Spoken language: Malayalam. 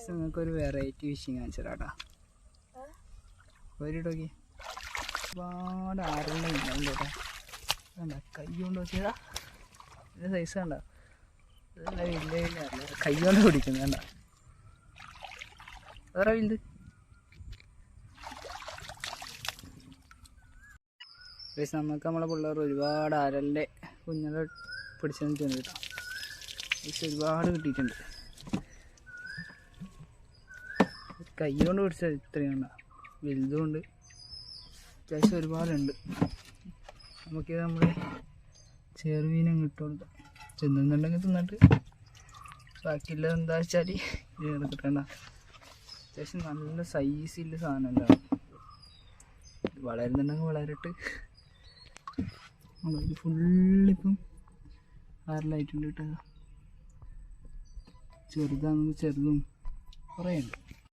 നിങ്ങൾക്കൊരു വെറൈറ്റി ഫിഷിങ് കാണിച്ചതാട്ടാ. ഒരിടോക്കി ഒരുപാട് ആരുണ്ടാവും കേട്ടോ. കണ്ട കൈ കൊണ്ട് വെച്ചാ ഇതിൻ്റെ സൈസ് കണ്ട നല്ല വലിയ വലിയ കൈ കൊണ്ട് പിടിക്കുന്നത് കണ്ട. വേറെ വലുത് നമുക്ക് നമ്മളെ പിള്ളേർ ഒരുപാട് അരലിൻ്റെ കുഞ്ഞുങ്ങളെ പിടിച്ചു കേട്ടോ. ഒരുപാട് കിട്ടിയിട്ടുണ്ട്. കൈ കൊണ്ട് പിടിച്ചത് ഇത്രയും ഉണ്ടാ, വലുതുകൊണ്ട് അത്യാവശ്യം ഒരുപാടുണ്ട്. നമുക്കിത് നമ്മൾ ചെറുമീനും ഇട്ട് കൊടുക്കാം. തിന്നുന്നുണ്ടെങ്കിൽ തിന്നിട്ട് ബാക്കിയുള്ളത് എന്താ വെച്ചാൽ ഇത് എടുത്തിട്ടുണ്ട. അത്യാവശ്യം നല്ല സൈസില്ല സാധനം ഉണ്ടാവും. വളരുന്നുണ്ടെങ്കിൽ വളരട്ട്. ഇത് ഫുള്ളിപ്പം ആറിലായിട്ടുണ്ട് കേട്ടോ. ചെറുതാണെങ്കിൽ ചെറുതും കുറേ ഉണ്ട്.